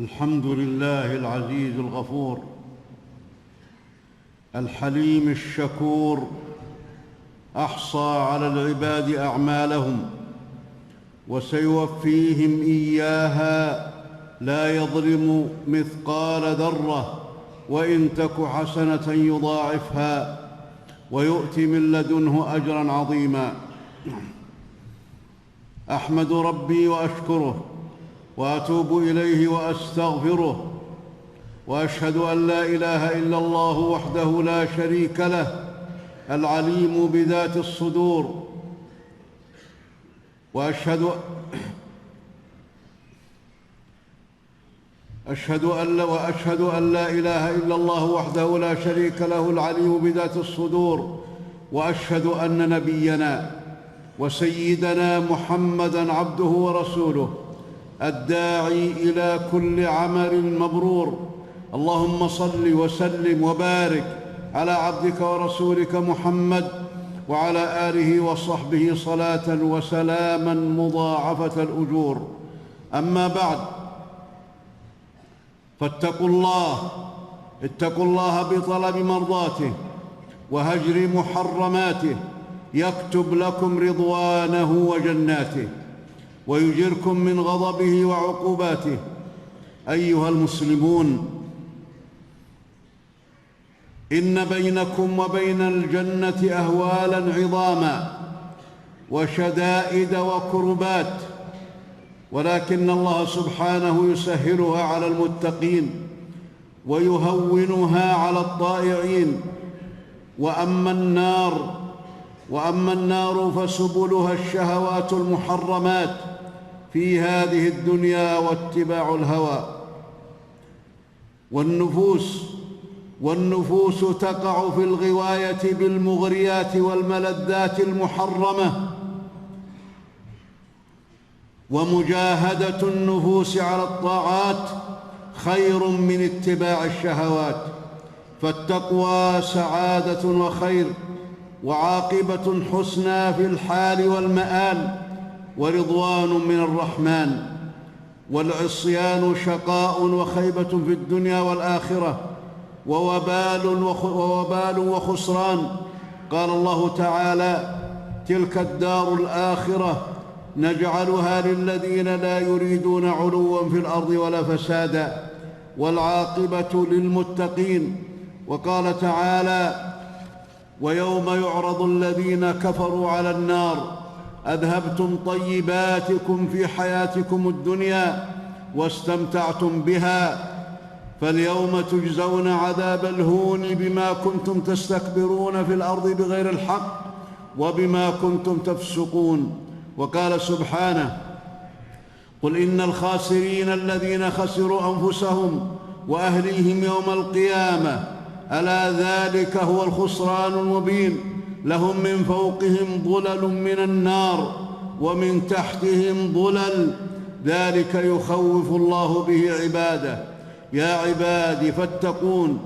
الحمد لله العزيز الغفور الحليم الشكور، أحصى على العباد أعمالهم وسيوفيهم إياها لا يظلم مثقال ذرة، وإن تك حسنة يضاعفها ويؤت من لدنه أجرا عظيما. أحمد ربي وأشكره وأتوب إليه وأستغفره، وأشهد أن لا إله إلا الله وحده لا شريك له العليم بذات الصدور، وأشهد أن لا إله إلا الله وحده لا شريك له العليم بذات الصدور، وأشهد أن نبينا وسيدنا محمدًا عبده ورسوله الداعي إلى كل عمل مبرور. اللهم صل وسلم وبارك على عبدك ورسولك محمد وعلى آله وصحبه صلاة وسلاما مضاعفة الأجور. أما بعد، فاتقوا الله بطلب مرضاته وهجر محرماته، يكتب لكم رضوانه وجناته ويجركم من غضبه وعقوباته. أيها المسلمون، إن بينكم وبين الجنة أهوالا عظاما وشدائد وكربات، ولكن الله سبحانه يسهلها على المتقين ويهونها على الطائعين. وأما النار فسبلها الشهوات المحرمات في هذه الدنيا واتباع الهوى، والنفوس تقع في الغواية بالمغريات والملذات المحرمة، ومجاهدة النفوس على الطاعات خير من اتباع الشهوات، فالتقوى سعادة وخير وعاقبة حسنى في الحال والمآل ورضوان من الرحمن، والعصيان شقاء وخيبة في الدنيا والآخرة ووبال وخسران. قال الله تعالى: تلك الدار الآخرة نجعلها للذين لا يريدون علوا في الأرض ولا فسادا والعاقبة للمتقين. وقال تعالى: ويوم يعرض الذين كفروا على النار أذهبتم طيباتكم في حياتكم الدنيا واستمتعتم بها، فاليوم تجزون عذاب الهون بما كنتم تستكبرون في الأرض بغير الحق وبما كنتم تفسقون. وقال سبحانه: قل إن الخاسرين الذين خسروا أنفسهم وأهليهم يوم القيامة ألا ذلك هو الخسران المبين، لهم من فوقهم ظلل من النار ومن تحتهم ظلل، ذلك يخوف الله به عباده. يا عبادي فاتقون.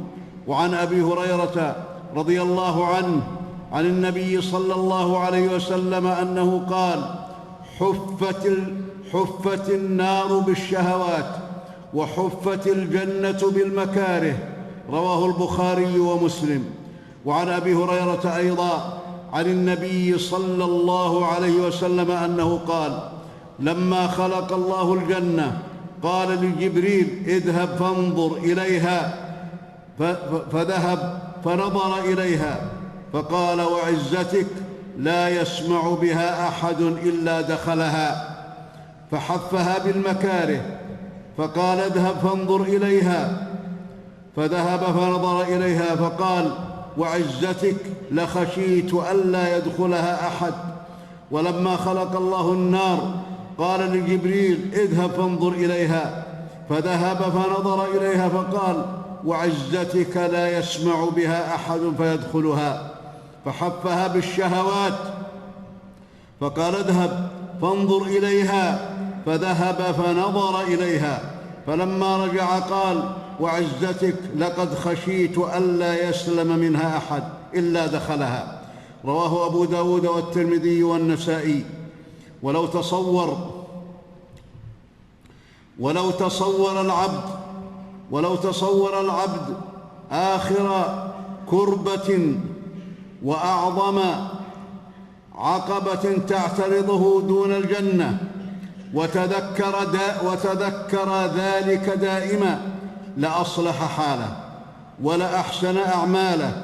وعن أبي هريرة رضي الله عنه عن النبي صلى الله عليه وسلم أنه قال: حفت النار بالشهوات وحفت الجنة بالمكاره، رواه البخاري ومسلم. وعن أبي هريرة أيضا عن النبي صلى الله عليه وسلم أنه قال: لما خلق الله الجنة قال لجبريل: اذهب فانظر إليها، فذهب فنظر إليها فقال: وعزتك لا يسمع بها أحد إلا دخلها. فحفها بالمكاره فقال: اذهب فانظر إليها، فذهب فنظر إليها فقال: وعزتك لخشيت ألا يدخلها أحد. ولما خلق الله النار قال لجبريل: اذهب فانظر إليها، فذهب فنظر إليها فقال: وعزتك لا يسمع بها أحد فيدخلها. فحفها بالشهوات فقال: اذهب فانظر إليها، فذهب فنظر إليها، فلما رجع قال: وعزتك لقد خشيت ألا يسلم منها أحد إلا دخلها. رواه أبو داود والترمذي والنسائي. ولو تصور ولو تصور العبد آخر كربة وأعظم عقبة تعترضه دون الجنة وتذكر ذلك دائما لأصلح حاله ولأحسن أعماله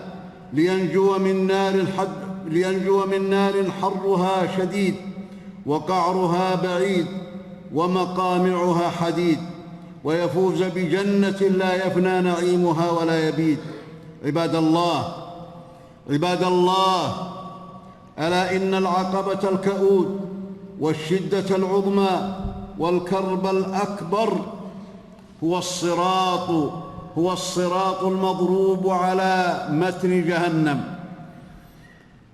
لينجو من نار حرها شديد وقعرها بعيد ومقامعها حديد، ويفوز بجنة لا يفنى نعيمها ولا يبيد. عباد الله، ألا إن العقبة الكؤود والشدة العظمى والكرب الأكبر هو الصراط المضروب على متن جهنم.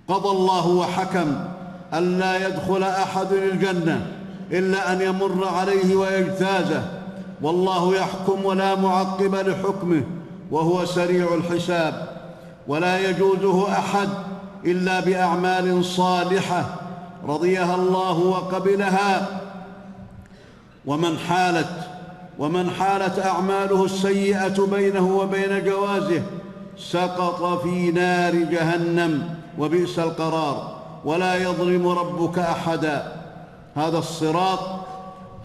قضى الله وحكم ألا يدخل أحد الجنة إلا أن يمر عليه ويجتازه، والله يحكم ولا معقب لحكمه وهو سريع الحساب، ولا يجوزه أحد إلا بأعمال صالحة رضيها الله وقبلها. ومن حالت أعماله السيئة بينه وبين جوازه سقط في نار جهنم وبئس القرار، ولا يظلم ربك أحدا.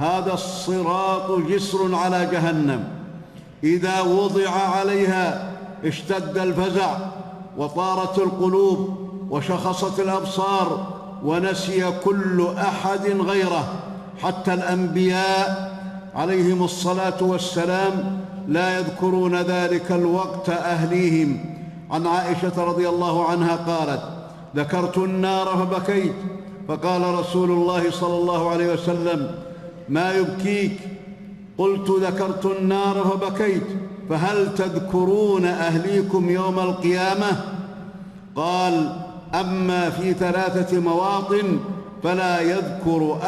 هذا الصراط جسر على جهنم، إذا وضع عليها اشتد الفزع وطارت القلوب وشخصت الأبصار ونسي كل أحد غيره، حتى الأنبياء عليهم الصلاة والسلام لا يذكرون ذلك الوقت أهليهم. عن عائشة رضي الله عنها قالت: ذكرت النار فبكيت، فقال رسول الله صلى الله عليه وسلم: ما يبكيك؟ قلت: ذكرت النار فبكيت، فهل تذكرون أهليكم يوم القيامة؟ قال: أما في 3 مواطن فلا يذكر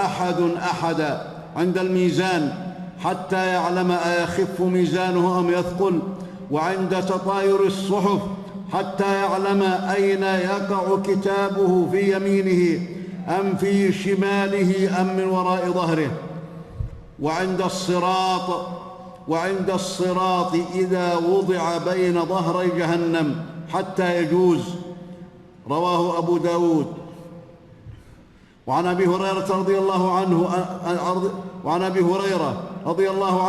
أحدا: عند الميزان حتى يعلم أيخف ميزانه أم يثقل، وعند تطاير الصحف حتى يعلم أين يقع كتابه، في يمينه أم في شماله أم من وراء ظهره، وعند الصراط إذا وضع بين ظهري جهنم حتى يجوز. رواه أبو داود. وعن أبي هريرة رضي الله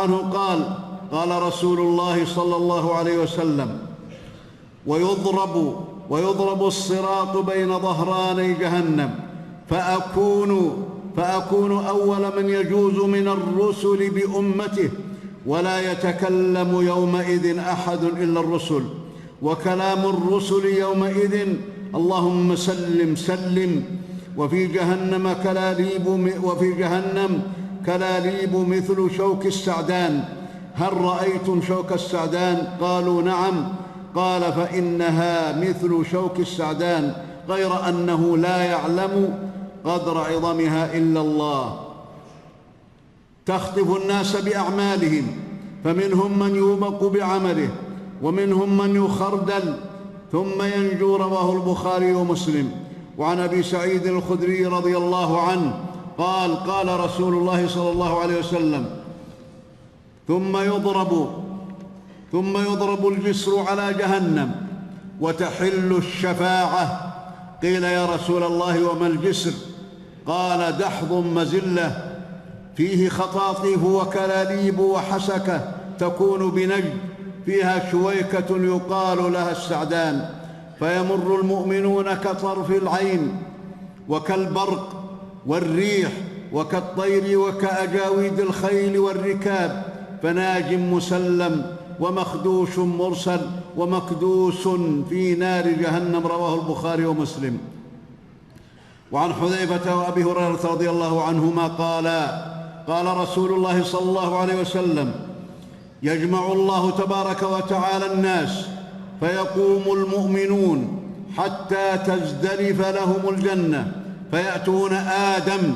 عنه قال: قال رسول الله صلى الله عليه وسلم: ويضرب الصراط بين ظهراني جهنم، فأكون أول من يجوز من الرسل بأمته، ولا يتكلم يومئذ أحد إلا الرسل، وكلام الرسل يومئذ: اللهم سلم سلم. وفي جهنم كلاليب مثل شوك السعدان. هل رأيتم شوك السعدان؟ قالوا: نعم. قال: فإنها مثل شوك السعدان، غير أنه لا يعلم قدر عظمها إلا الله. تخطف الناس بأعمالهم، فمنهم من يوبق بعمله ومنهم من يخردل ثم ينجو. رواه البخاري ومسلم. وعن أبي سعيد الخدري رضي الله عنه قال: قال رسول الله صلى الله عليه وسلم: ثم يضرب الجسر على جهنم وتحل الشفاعة. قيل: يا رسول الله وما الجسر؟ قال: دحض مزلة فيه خطاطيف وكلاليب وحسكة تكون بنجد، فيها شويكة يقال لها السعدان، فيمر المؤمنون كطرف العين وكالبرق والريح وكالطير وكأجاويد الخيل والركاب، فناج مسلم ومخدوش مرسل ومكدوس في نار جهنم. رواه البخاري ومسلم. وعن حذيفة وأبي هريرة رضي الله عنهما قالا: قال رسول الله صلى الله عليه وسلم: يجمع الله تبارك وتعالى الناس، فيقوم المؤمنون حتى تزدلف لهم الجنة، فيأتون آدم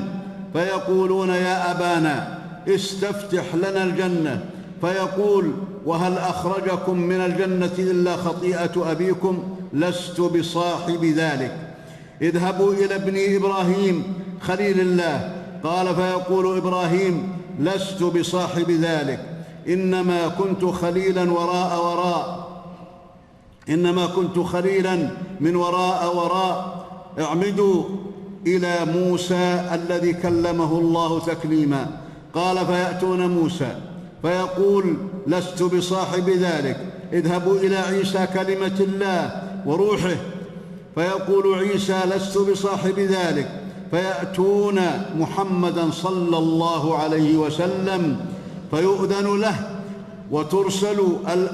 فيقولون: يا أبانا استفتح لنا الجنة. فيقول: وهل أخرجكم من الجنة إلا خطيئة أبيكم؟ لست بصاحب ذلك. اذهبوا إلى ابن إبراهيم خليل الله. قال: فيقول إبراهيم: لست بصاحب ذلك، إنما كنت خليلا من وراء. اعمدوا إلى موسى الذي كلمه الله تكليما. قال: فيأتون موسى فيقول: لست بصاحب ذلك، اذهبوا إلى عيسى كلمة الله وروحه. فيقول عيسى: لست بصاحب ذلك. فيأتون محمدًا صلى الله عليه وسلم فيؤذن له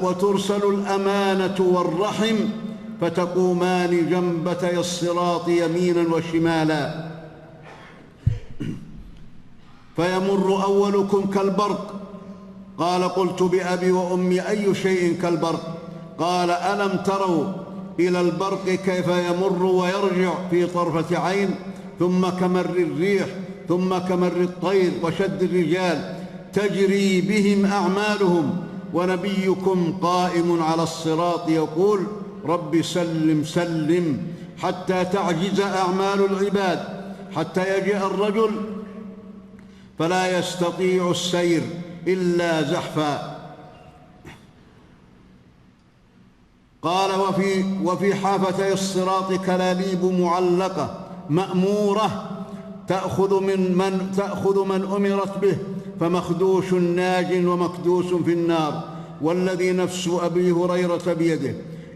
وترسل الأمانة والرحم، فتقومان جنبتي الصراط يمينا وشمالا، فيمر أولكم كالبرق. قال: قلت بأبي وأمي أي شيء كالبرق؟ قال: ألم تروا إلى البرق كيف يمر ويرجع في طرفة عين، ثم كمر الريح، ثم كمر الطير وشد الرجال، تجري بهم أعمالهم، ونبيكم قائم على الصراط يقول: رب سلم سلم، حتى تعجز أعمال العباد، حتى يجيء الرجل فلا يستطيع السير إلا زحفا. قال: وفي حافتي الصراط كلاليب معلقة مأمورة تأخذ من أمرت به، فمخدوش ناج ومكدوس في النار، والذي نفس أبي هريرة بيده،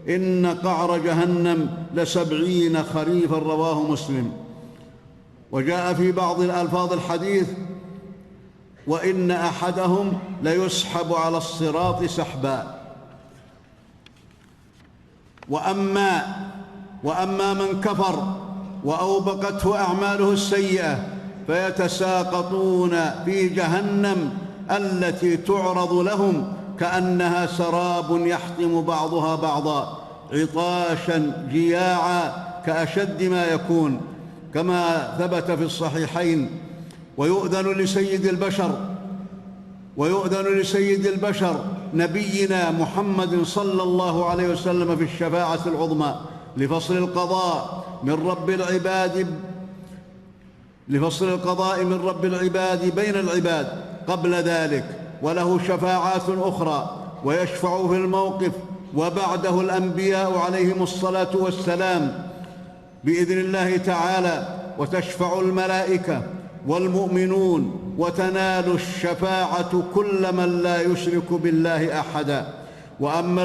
إن قعر جهنم ل70 خريفا. رواه مسلم. وجاء في بعض الألفاظ الحديث: وإن أحدهم ليسحب على الصراط سحبا. وأما من كفر وأوبقته أعماله السيئة فيتساقطون في جهنم التي تعرض لهم كأنها سراب يحطم بعضها بعضا، عطاشا جياعا كأشد ما يكون، كما ثبت في الصحيحين. ويؤذن لسيد البشر نبينا محمد صلى الله عليه وسلم في الشفاعة العظمى لفصل القضاء من رب العباد بين العباد قبل ذلك، وله شفاعات أخرى، ويشفع في الموقف وبعده الأنبياء عليهم الصلاة والسلام بإذن الله تعالى، وتشفع الملائكة والمؤمنون، وتنال الشفاعة كل من لا يشرك بالله أحدا. وأما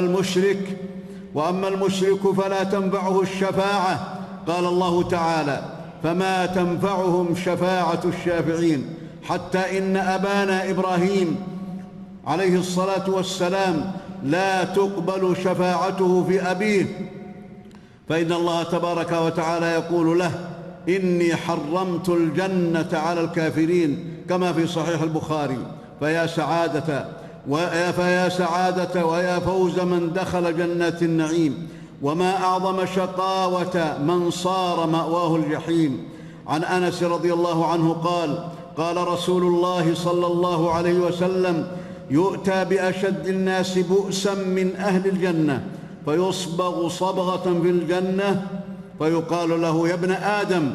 المشرك فلا تنفعه الشفاعة، قال الله تعالى: فما تنفعهم شفاعة الشافعين، حتى إن أبانا إبراهيم عليه الصلاة والسلام لا تقبل شفاعته في أبيه، فإن الله تبارك وتعالى يقول له: إني حرمت الجنة على الكافرين، كما في صحيح البخاري. فيا سعادة ويا فوز من دخل جنات النعيم، وما أعظم شقاوة من صار مأواه الجحيم. عن أنس رضي الله عنه قال: قال رسول الله صلى الله عليه وسلم: يؤتى بأشد الناس بؤسا من أهل الجنة، فيصبغ صبغة في الجنة، فيقال له: يا ابن آدم،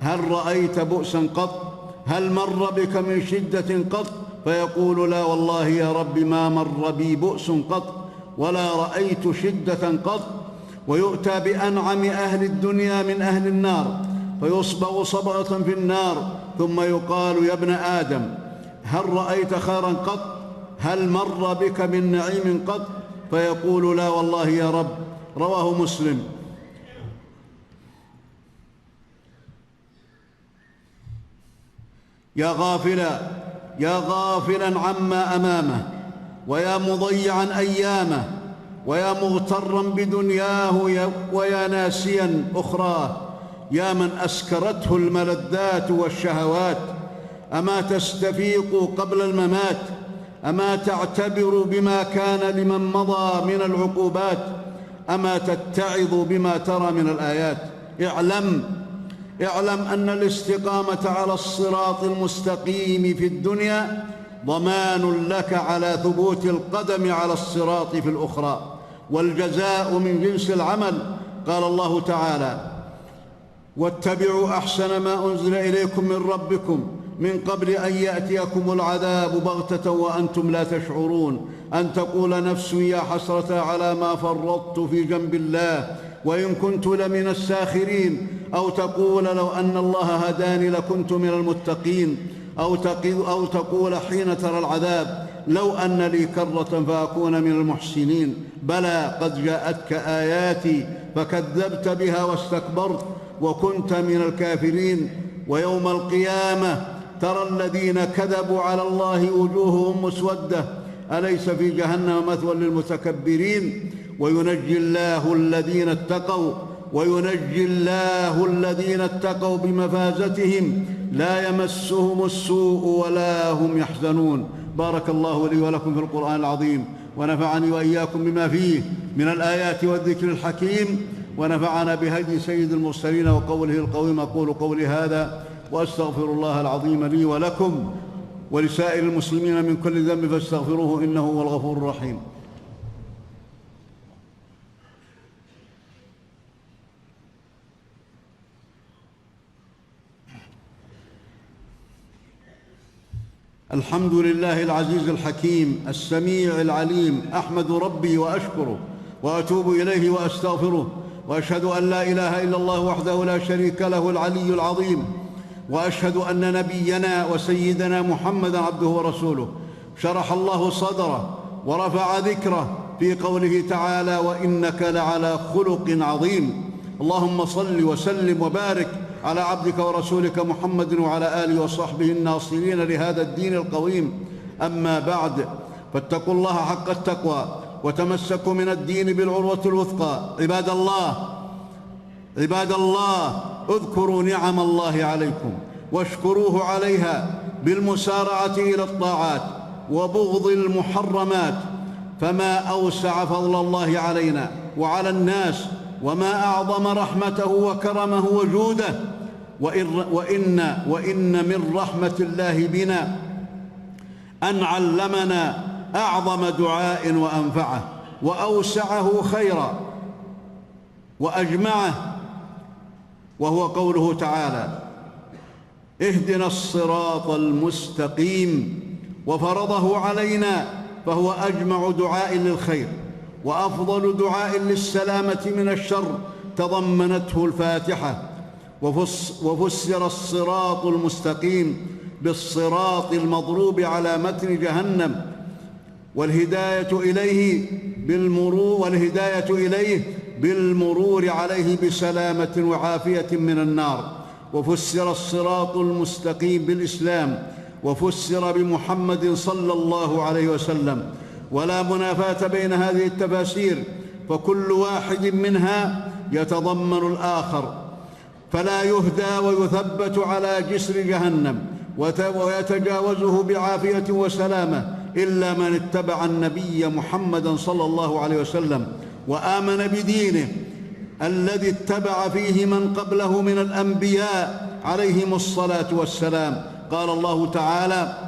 هل رأيت بؤسا قط؟ هل مر بك من شدة قط؟ فيقول: لا والله يا رب، ما مر بي بؤس قط، ولا رأيت شدة قط. ويؤتى بأنعم أهل الدنيا من أهل النار، فيصبغ صبغة في النار، ثم يقال: يا ابن آدم، هل رأيت خيرا قط؟ هل مر بك من نعيم قط؟ فيقول: لا والله يا رب. رواه مسلم. يا غافلا عما أمامه، ويا مضيعا أيامه، ويا مغترا بدنياه، ويا ناسيا أخراه، يا من أسكرته الملذات والشهوات، أما تستفيق قبل الممات؟ أما تعتبر بما كان لمن مضى من العقوبات؟ أما تتعظ بما ترى من الآيات؟ اعلم أن الاستقامة على الصراط المستقيم في الدنيا ضمان لك على ثبوت القدم على الصراط في الأخرى، والجزاء من جنس العمل. قال الله تعالى: واتبعوا أحسن ما أنزل إليكم من ربكم من قبل أن يأتيكم العذاب بغتة وأنتم لا تشعرون، أن تقول نفس يا حسرة على ما فرطت في جنب الله وإن كنت لمن الساخرين، أو تقول لو أن الله هداني لكنت من المتقين، أو تقول حين ترى العذاب لو أن لي كرة فأكون من المحسنين. بلى قد جاءتك آياتي فكذبت بها واستكبرت وكنت من الكافرين. ويوم القيامة ترى الذين كذبوا على الله وجوههم مسودة أليس في جهنم مثوى للمتكبرين. وينجي الله الذين اتقوا بمفازتهم لا يمسهم السوء ولا هم يحزنون. بارك الله لي ولكم في القرآن العظيم، ونفعني وإياكم بما فيه من الآيات والذكر الحكيم، ونفعنا بهدي سيد المرسلين وقوله القويم. أقول قولي هذا وأستغفر الله العظيم لي ولكم ولسائر المسلمين من كل ذنب فاستغفروه إنه هو الغفور الرحيم. الحمد لله العزيز الحكيم السميع العليم، أحمد ربي وأشكره وأتوب إليه وأستغفره، وأشهد أن لا إله إلا الله وحده لا شريك له العلي العظيم، وأشهد أن نبينا وسيدنا محمدًا عبده ورسوله شرح الله صدره ورفع ذكره في قوله تعالى: وإنك لعلى خلق عظيم. اللهم صل وسلم وبارك على عبدك ورسولك محمد وعلى آله وصحبه الناصرين لهذا الدين القويم. أما بعد، فاتقوا الله حق التقوى وتمسكوا من الدين بالعروة الوثقى. عباد الله، اذكروا نعم الله عليكم واشكروه عليها بالمسارعة إلى الطاعات وبغض المحرمات، فما أوسع فضل الله علينا وعلى الناس، وما أعظم رحمته وكرمه وجوده. وإن من رحمة الله بنا أن علمنا أعظم دعاء وأنفعه وأوسعه خيرا وأجمعه، وهو قوله تعالى: اهدنا الصراط المستقيم، وفرضه علينا، فهو أجمع دعاء للخير وأفضل دعاء للسلامة من الشر تضمنته الفاتحة. وفسر الصراط المستقيم بالصراط المضروب على متن جهنم، والهداية إليه بالمرور عليه بسلامة وعافية من النار. وفسر الصراط المستقيم بالإسلام، وفسر بمحمد صلى الله عليه وسلم، ولا منافاة بين هذه التفاسير، فكل واحد منها يتضمن الآخر، فلا يهدى ويثبت على جسر جهنم ويتجاوزه بعافية وسلامة إلا من اتبع النبي محمدًا صلى الله عليه وسلم وآمن بدينه الذي اتبع فيه من قبله من الأنبياء عليهم الصلاة والسلام. قال الله تعالى: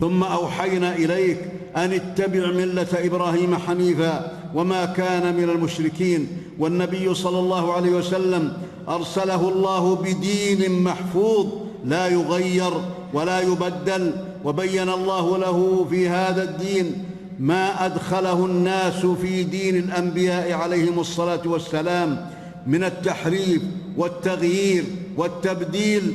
ثم أوحينا إليك أن اتبع ملة إبراهيم حنيفا وما كان من المشركين. والنبي صلى الله عليه وسلم أرسله الله بدين محفوظ لا يغير ولا يبدل، وبين الله له في هذا الدين ما أدخله الناس في دين الأنبياء عليهم الصلاة والسلام من التحريف والتغيير والتبديل.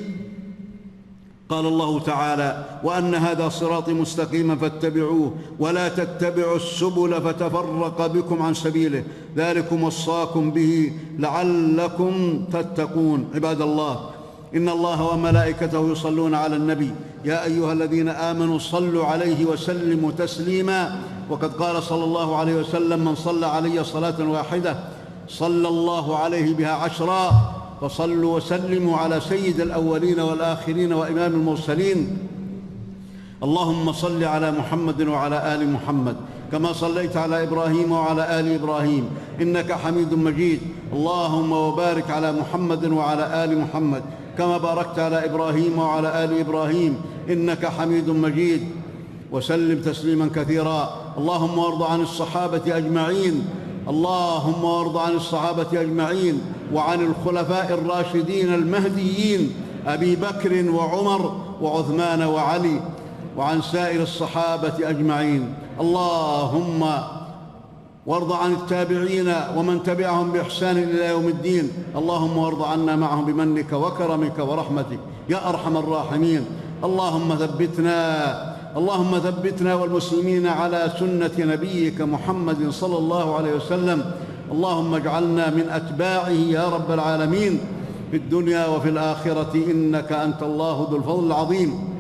قال الله تعالى: وأن هذا صراطي مستقيما فاتبعوه ولا تتبعوا السبل فتفرق بكم عن سبيله ذلكم وصاكم به لعلكم تتقون. عباد الله، إن الله وملائكته يصلون على النبي، يا أيها الذين آمنوا صلوا عليه وسلموا تسليما. وقد قال صلى الله عليه وسلم: من صلى علي صلاة واحدة صلى الله عليه بها 10. فصلوا وسلموا على سيد الأولين والآخرين وإمام المرسلين. اللهم صل على محمد وعلى آل محمد كما صليت على إبراهيم وعلى آل إبراهيم إنك حميد مجيد. اللهم وبارك على محمد وعلى آل محمد كما باركت على إبراهيم وعلى آل إبراهيم إنك حميد مجيد، وسلم تسليما كثيرا. اللهم وارض عن الصحابة أجمعين، اللهم وارض عن الصحابة أجمعين وعن الخلفاء الراشدين المهديين أبي بكر وعمر وعثمان وعلي وعن سائر الصحابة أجمعين. اللهم وارض عن التابعين ومن تبعهم بإحسان إلى يوم الدين. اللهم وارض عنا معهم بمنك وكرمك ورحمتك يا أرحم الراحمين. اللهم ثبتنا والمسلمين على سنة نبيك محمد صلى الله عليه وسلم. اللهم اجعلنا من أتباعه يا رب العالمين في الدنيا وفي الآخرة، إنك أنت الله ذو الفضل العظيم.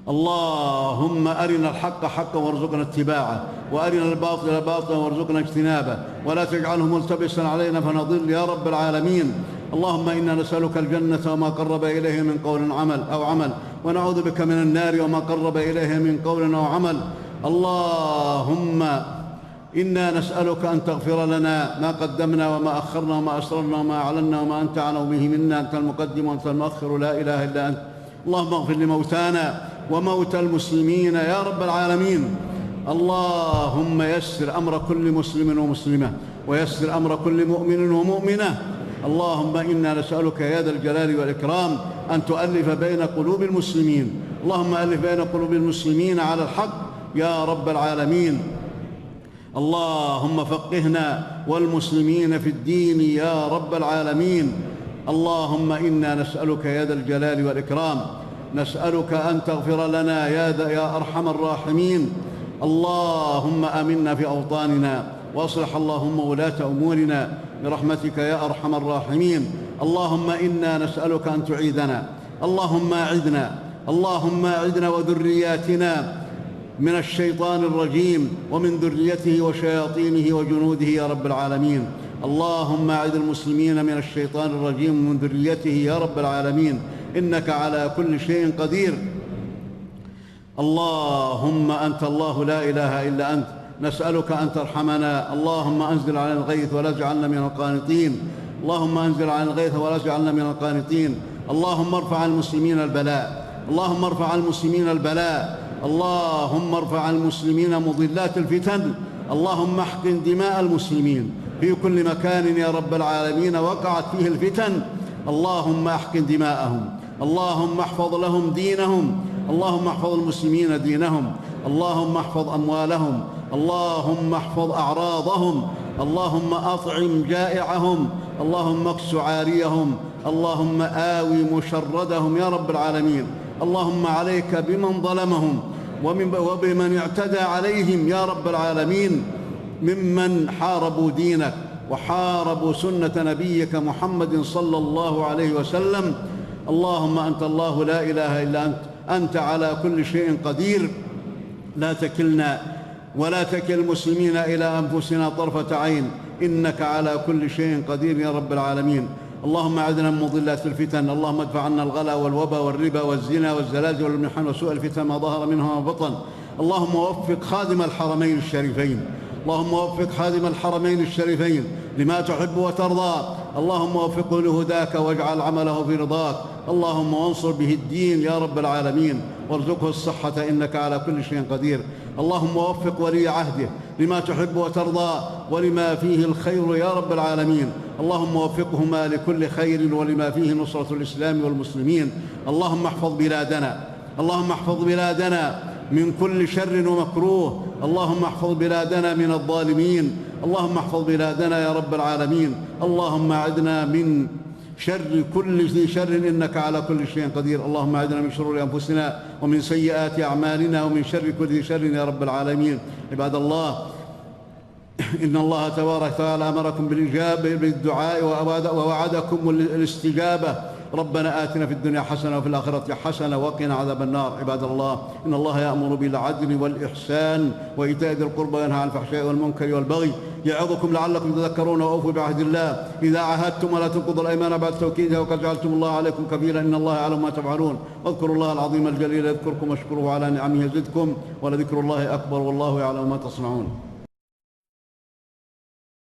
اللهم أرنا الحق حقا وارزقنا اتباعه، وأرنا الباطل باطلا وارزقنا اجتنابه، ولا تجعله ملتبسا علينا فنضل يا رب العالمين. اللهم إنا نسألك الجنة وما قرب إليه من قول أو عمل، ونعوذ بك من النار وما قرب إليه من قول أو عمل. اللهم إنا نسألك أن تغفر لنا ما قدمنا وما أخرنا وما أسررنا وما أعلنا وما أنت أعلم به منا، أنت المقدم وأنت المؤخر، لا إله إلا أنت. اللهم اغفر لموتانا وموتى المسلمين يا رب العالمين. اللهم يسر أمر كل مسلم ومسلمة، ويسر أمر كل مؤمن ومؤمنة. اللهم إنا نسألك يا ذا الجلال والإكرام أن تؤلف بين قلوب المسلمين. اللهم ألف بين قلوب المسلمين على الحق يا رب العالمين. اللهم فقهنا والمسلمين في الدين يا رب العالمين. اللهم إنا نسألك يا ذا الجلال والإكرام، نسألك أن تغفر لنا يا أرحم الراحمين. اللهم آمنا في أوطاننا، وأصلح اللهم ولاة أمورنا برحمتك يا أرحم الراحمين. اللهم إنا نسألك أن تعيذنا، اللهم أعذنا وذرياتنا من الشيطان الرجيم ومن ذريته وشياطينه وجنوده يا رب العالمين. اللهم أعذ المسلمين من الشيطان الرجيم ومن ذريته يا رب العالمين، إنك على كل شيء قدير. اللهم أنت الله لا إله إلا أنت، نسألك أن ترحمنا. اللهم أنزل علينا الغيث ولا تجعلنا من القانطين. اللهم أنزل علينا الغيث ولا تجعلنا من القانطين. اللهم ارفع عن المسلمين البلاء، اللهم ارفع عن المسلمين البلاء، اللهم ارفع عن المسلمين مضلات الفتن. اللهم احقن دماء المسلمين في كل مكان يا رب العالمين وقعت فيه الفتن. اللهم احقن دماءهم، اللهم احفظ لهم دينهم، اللهم احفظ المسلمين دينهم، اللهم احفظ أموالهم، اللهم احفظ أعراضهم، اللهم أطعم جائعهم، اللهم اكس عاريهم، اللهم آوي مشردهم يا رب العالمين. اللهم عليك بمن ظلمهم وبمن اعتدى عليهم يا رب العالمين ممن حاربوا دينك وحاربوا سنة نبيك محمد صلى الله عليه وسلم. اللهم أنت الله لا إله إلا أنت، أنت على كل شيء قدير. لا تكلنا ولا تكل المسلمين إلى أنفسنا طرفة عين، إنك على كل شيء قدير يا رب العالمين. اللهم أعذنا من مضلات الفتن، اللهم ادفع عنا الغلا والوبا والربا والزنا والزلازل والمحن وسوء الفتن ما ظهر منها وما بطن. اللهم وفق خادم الحرمين الشريفين، اللهم وفق خادم الحرمين الشريفين لما تحب وترضى. اللهم وفقه لهداك واجعل عمله في رضاك. اللهم وانصر به الدين يا رب العالمين، وارزقه الصحة إنك على كل شيء قدير. اللهم وفق ولي عهده لما تحب وترضى ولما فيه الخير يا رب العالمين. اللهم وفقهما لكل خير ولما فيه نصرة الإسلام والمسلمين. اللهم احفظ بلادنا، اللهم احفظ بلادنا من كل شر ومكروه. اللهم احفظ بلادنا من الظالمين، اللهم احفظ بلادنا يا رب العالمين. اللهم أعذنا من شر كل ذي شر إنك على كل شيء قدير. اللهم أعذنا من شرور أنفسنا ومن سيئات أعمالنا ومن شر كل ذي شر يا رب العالمين. عباد الله، إن الله تبارك وتعالى أمركم بالإجابة بالدعاء ووعدكم الاستجابة. ربنا آتنا في الدنيا حسنة وفي الآخرة حسنة وقنا عذاب النار. عباد الله، إن الله يأمر بالعدل والإحسان وإيتاء ذي القربى وينهى عن الفحشاء والمنكر والبغي يعظكم لعلكم تذكرون. وأوفوا بعهد الله إذا عاهدتم ولا تنقضوا الأيمان بعد توكيدها وقد جعلتم الله عليكم كفيلا إن الله يعلم ما تفعلون. واذكروا الله العظيم الجليل يذكركم واشكروه على نعمه يزدكم ولذكر الله أكبر والله يعلم ما تصنعون.